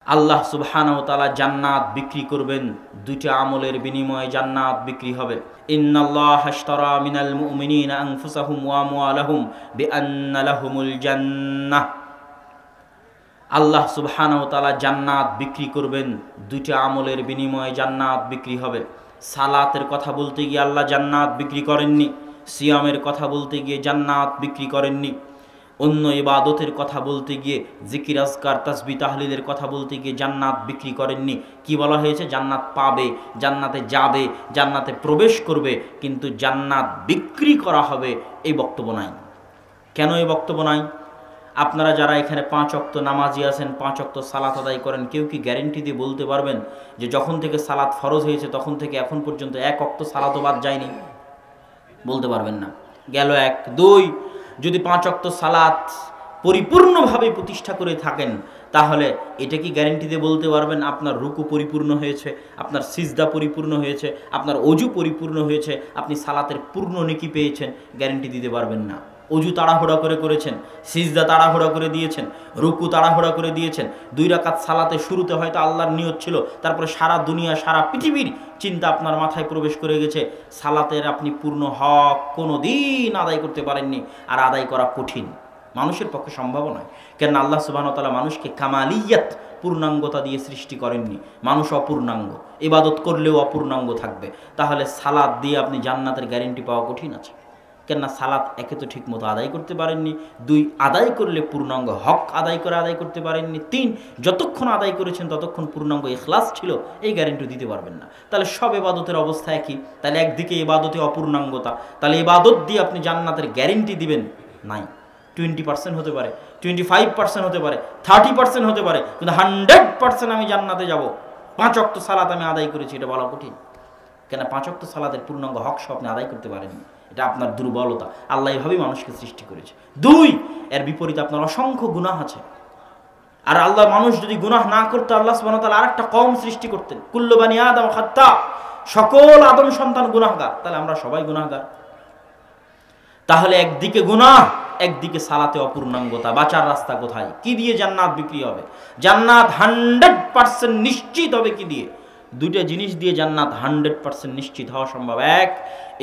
আল্লাহ সুবহানাহু ওয়া তাআলা জান্নাত বিক্রি করবেন, দুইটা আমলের বিনিময়ে জান্নাত বিক্রি হবে। ইন্নাল্লাহা আশতারা মিনাল মুমিনিনা আনফুসাহুম ওয়া আমওয়ালাহুম বিআন্না লাহুমুল জান্নাহ। আল্লাহ সুবহানাহু ওয়া তাআলা জান্নাত বিক্রি করবেন, দুইটা আমলের বিনিময়ে জান্নাত বিক্রি হবে। সালাতের কথা বলতে গিয়ে আল্লাহ জান্নাত বিক্রি করেননি, সিয়ামের কথা বলতে গিয়ে জান্নাত বিক্রি করেননি, অন্য ইবাদতের কথা বলতে গিয়ে জিকির আজকার তাসবিহ তাহলিলের কথা বলতে গিয়ে জান্নাত বিক্রি করেননি। কি বলা হয়েছে? জান্নাত পাবে, জান্নাতে যাবে, জান্নাতে প্রবেশ করবে, কিন্তু জান্নাত বিক্রি করা হবে এই বক্তব্য নাই। কেন এই বক্তব্য নাই? আপনারা যারা এখানে 5 ওয়াক্ত নামাজি আছেন, 5 ওয়াক্ত সালাত আদায় করেন, কেউ কি গ্যারেন্টি দিয়ে বলতে পারবেন যে যখন থেকে সালাত ফরজ হয়েছে তখন থেকে এখন পর্যন্ত 1 ওয়াক্ত সালাতও বাদ যায়নি? বলতে পারবেন না। গেল 1, 2। যদি 5 ওয়াক্ত সালাত পরিপূর্ণভাবে প্রতিষ্ঠা করে থাকেন, তাহলে এটা কি গ্যারেন্টি দিয়ে বলতে পারবেন আপনার রুকু পরিপূর্ণ হয়েছে, আপনার সিজদা পরিপূর্ণ হয়েছে, আপনার অজু পরিপূর্ণ হয়েছে, আপনি সালাতের পূর্ণ নেকি পেয়েছেন? গ্যারেন্টি দিতে পারবেন না। অজু তাড়াহুড়া করে করেছেন, সিজদা তাড়াহুড়া করে দিয়েছেন, রুকু তাড়াহুড়া করে দিয়েছেন। 2 রাকাত সালাতে শুরুতে হয়তো আল্লাহর নিয়ত ছিল, তারপরে সারা দুনিয়া সারা পৃথিবীর চিন্তা আপনার মাথায় প্রবেশ করে গেছে। সালাতের আপনি পূর্ণ হক কোনো দিন আদায় করতে পারেননি, আর আদায় করা কঠিন, মানুষের পক্ষে সম্ভব নয়। কেন আল্লাহ সুবহানাহু ওয়া তাআলা মানুষকে কামালিয়াত পূর্ণাঙ্গতা দিয়ে সৃষ্টি করেননি। মানুষ অপূর্ণাঙ্গ, ইবাদত করলেও অপূর্ণাঙ্গ থাকবে। তাহলে সালাত দিয়ে আপনি জান্নাতের গ্যারেন্টি পাওয়া কঠিন আছে। কেননা সালাত একে তো ঠিক মতো আদায় করতে পারেননি, 2 আদায় করলে পূর্ণাঙ্গ হক আদায় করতে পারেননি, 3 যতক্ষণ আদায় করেছেন ততক্ষণ পূর্ণাঙ্গ ইখলাস ছিল, এই গ্যারেন্টি দিতে পারবেন না। তাহলে সব ইবাদতের অবস্থা একই। তাহলে একদিকে ইবাদতে অপূর্ণাঙ্গতা, তাহলে ইবাদত দিয়ে আপনি জান্নাতের গ্যারেন্টি দিবেন নাই। 20% হতে পারে, 25% হতে পারে, 30% হতে পারে, কিন্তু 100% আমি জান্নাতে যাব, 5 ওয়াক্ত সালাত আমি আদায় করেছি, এটা বলা কঠিন। কেন 5 ওয়াক্ত সালাতের পূর্ণাঙ্গ হক সব আপনি আদায় করতে পারেননি, এটা আপনার দুর্বলতা। আল্লাহ এভাবেই মানুষকে সৃষ্টি করেছে। 2, এর বিপরীতে আপনার অসংখ্য গুনাহ আছে। আর আল্লাহ মানুষ যদি গুনাহ না করতো, আল্লাহ সুবহানাহু ওয়া তাআলা আরেকটা কওম সৃষ্টি করতেন, কুল্লু বানি আদম খাত্তা, সকল আদম সন্তান গুনাহগার। তাহলে আমরা সবাই গুনাহগার। তাহলে একদিকে গুনাহ, একদিকে সালাতে অপূর্ণাঙ্গতা, বাঁচার রাস্তা কোথায়? কি দিয়ে জান্নাত বিক্রি হবে? জান্নাত 100% নিশ্চিত হবে কি দিয়ে? 2টা জিনিস দিয়ে জান্নাত 100% নিশ্চিত হওয়া সম্ভব। 1,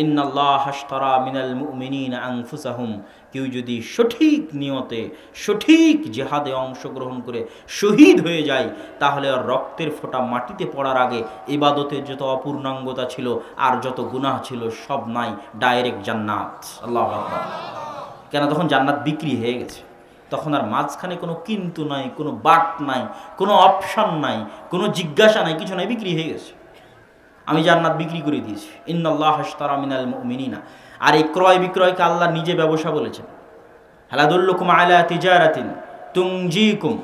ইন্নাল্লাহা আশতারা মিনাল মুমিনিনা আনফুসাহুম। কেউ যদি সঠিক নিয়তে সঠিক জিহাদে অংশগ্রহণ করে শহীদ হয়ে যায়, তাহলে আর রক্তের ফোঁটা মাটিতে পড়ার আগে ইবাদতের যত অপূর্ণাঙ্গতা ছিল আর যত গুনাহ ছিল সব নাই, ডাইরেক্ট জান্নাত। আল্লাহু আকবার। কেন? তখন জান্নাত বিক্রি হয়ে গেছে, তখন আর মাঝখানে কোনো কিন্তু নাই, কোনো বাট নাই, কোনো অপশন নাই, কোনো জিজ্ঞাসা নাই, কিছু নাই, বিক্রি হয়ে গেছে। আমি জান্নাত বিক্রি করে দিয়েছি। ইন্নাল্লাহা আশতারা মিনাল মুমিনিনা। আর এই ক্রয় বিক্রয়কে আল্লাহ নিজে ব্যবসা বলেছেন। হাল আদুল্লুকুম আলা তিজারাতিন তুনজিকুম।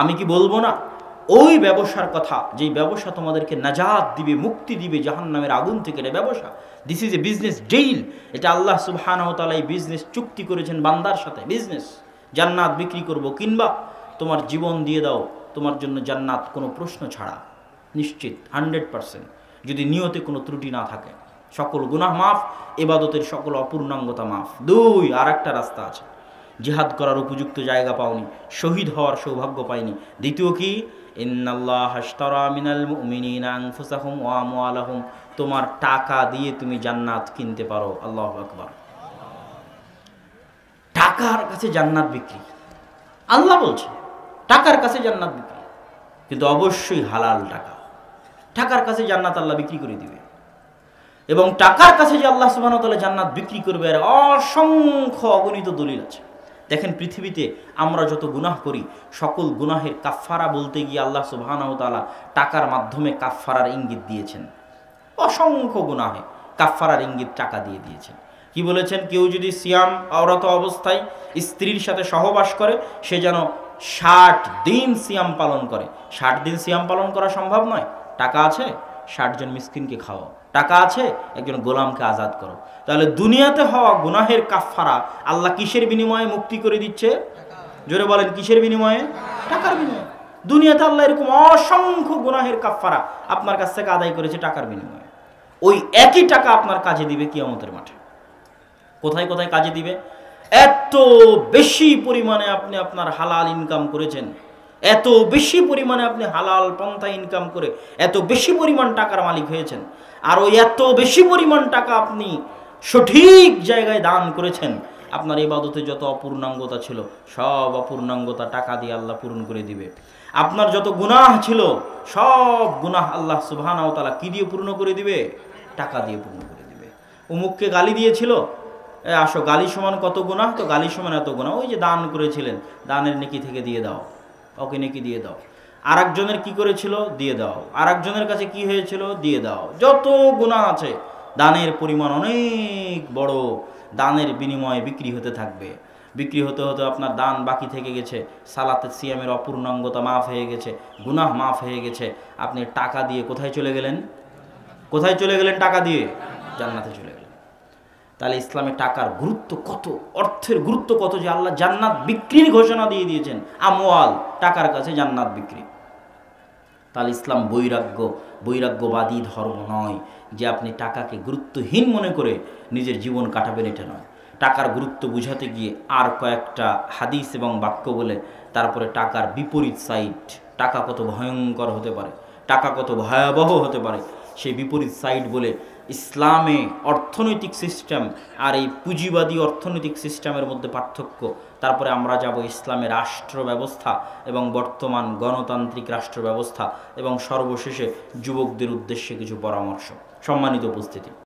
আমি কি বলবো না ওই ব্যবসার কথা, যেই ব্যবসা তোমাদেরকে নাজাত দিবে, মুক্তি দিবে জাহান্নামের আগুন থেকে? এটা ব্যবসা। This is a business deal. এটা আল্লাহ সুবহানাহু ওয়া তাআলা এই বিজনেস চুক্তি করেছেন বান্দার সাথে। বিজনেস, জান্নাত বিক্রি করব, কিনবা, তোমার জীবন দিয়ে দাও, তোমার জন্য জান্নাত কোনো প্রশ্ন ছাড়া নিশ্চিত 100%, যদি নিয়তে কোনো ত্রুটি না থাকে। সকল গুনাহ মাফ, ইবাদতের সকল অপূর্ণাঙ্গতা মাফ। 2, আর একটা রাস্তা আছে। জিহাদ করার উপযুক্ত জায়গা পাওনি, শহীদ হওয়ার সৌভাগ্য পাইনি। দ্বিতীয় কি? ইন্নাল্লাহা আশতারা মিনাল মুমিনিনা আনফুসাহুম ওয়া আমওয়ালাহুম। তোমার টাকা দিয়ে তুমি জান্নাত কিনতে পারো। আল্লাহু আকবার। টাকার কাছে জান্নাত বিক্রি, আল্লাহ বলছে টাকার কাছে জান্নাত বিক্রি, কিন্তু অবশ্যই হালাল টাকা। টাকার কাছে জান্নাত আল্লাহ বিক্রি করে দিবে। এবং টাকার কাছে যে আল্লাহ সুবহানাহু ওয়া তাআলা জান্নাত বিক্রি করবে, এর অসংখ্য অগণিত দলিল আছে। দেখেন, পৃথিবীতে আমরা যত গুনাহ করি, সকল গুনাহের কাফফারা বলতে গিয়ে আল্লাহ সুবহানাহু ওয়া তাআলা টাকার মাধ্যমে কাফফারার ইঙ্গিত দিয়েছেন। অসংখ্য গুনাহে কাফফারার ইঙ্গিত টাকা দিয়ে দিয়েছেন। কি বলেছেন? কেউ যদি সিয়াম আওরত অবস্থায় স্ত্রীর সাথে সহবাস করে, সে যেন 60 দিন সিয়াম পালন করে। 60 দিন সিয়াম পালন করা সম্ভব নয়। টাকা আছে, 60 জন মিসকিনকে খাওয়াও। টাকা আছে, একজন গোলামকে আজাদ করো। তাহলে দুনিয়াতে হওয়া গুনাহের কাফফারা আল্লাহ কিসের বিনিময়ে মুক্তি করে দিচ্ছে? জোরে বলেন, কিসের বিনিময়ে? টাকার বিনিময়ে। দুনিয়াতে আল্লাহ এরকম অসংখ্য গুনাহের কাফফারা আপনার কাছ থেকে আদায় করেছে টাকার বিনিময়ে। ওই একই টাকা আপনার কাজে দিবে কিয়ামতের মাঠে। কোথায় কোথায় কাজে দিবে? এত বেশি পরিমাণে আপনি আপনার হালাল ইনকাম করেছেন, এত বেশি পরিমাণে আপনি হালাল পন্থা ইনকাম করে এত বেশি পরিমাণ টাকার মালিক হয়েছেন, আর ওই এত বেশি পরিমাণ টাকা আপনি সঠিক জায়গায় দান করেছেন। আপনার ইবাদতে যত অপূর্ণাঙ্গতা ছিল সব অপূর্ণাঙ্গতা টাকা দিয়ে আল্লাহ পূরণ করে দিবে। আপনার যত গুনাহ ছিল সব গুনাহ আল্লাহ সুবহানাহু ওয়া তাআলা কি দিয়ে পূর্ণ করে দিবে? টাকা দিয়ে পূর্ণ করে দিবে। অমুককে গালি দিয়েছিল, আসো গালি সমান কত গুনাহ, তো গালি সমান এত গুনাহ, ওই যে দান করেছিলেন দানের নেকি থেকে দিয়ে দাও, ওকে নেকি দিয়ে দাও। আর একজনের কি করেছিল দিয়ে দাও, আর একজনের কাছে কি হয়েছিল দিয়ে দাও। যত গুনাহ আছে দানের পরিমাণ অনেক বড়, দানের বিনিময়ে বিক্রি হতে থাকবে। বিক্রি হতে হতে আপনার দান বাকি থেকে গেছে, সালাতে সিয়ামের অপূর্ণাঙ্গতা মাফ হয়ে গেছে, গুনাহ মাফ হয়ে গেছে। আপনি টাকা দিয়ে কোথায় চলে গেলেন? কোথায় চলে গেলেন? টাকা দিয়ে জান্নাতে চলে গেলেন। তাহলে ইসলামে টাকার গুরুত্ব কত, অর্থের গুরুত্ব কত, যে আল্লাহ জান্নাত বিক্রির ঘোষণা দিয়ে দিয়েছেন। আমওয়াল, টাকার কাছে জান্নাত বিক্রি। তাহলে ইসলাম বৈরাগ্যবাদী ধর্ম নয় যে আপনি টাকাকে গুরুত্বহীন মনে করে নিজের জীবন কাটাবেন, এটা নয়। টাকার গুরুত্ব বুঝাতে গিয়ে আর কয়েকটা হাদিস এবং বাক্য বলে তারপরে টাকার বিপরীত সাইড, টাকা কত ভয়ঙ্কর হতে পারে, টাকা কত ভয়াবহ হতে পারে, সেই বিপরীত সাইড বলে ইসলামে অর্থনৈতিক সিস্টেম আর এই পুঁজিবাদী অর্থনৈতিক সিস্টেমের মধ্যে পার্থক্য। তারপরে আমরা যাব ইসলামের রাষ্ট্র ব্যবস্থা এবং বর্তমান গণতান্ত্রিক রাষ্ট্র ব্যবস্থা, এবং সর্বশেষে যুবকদের উদ্দেশ্যে কিছু পরামর্শ। সম্মানিত উপস্থিতি,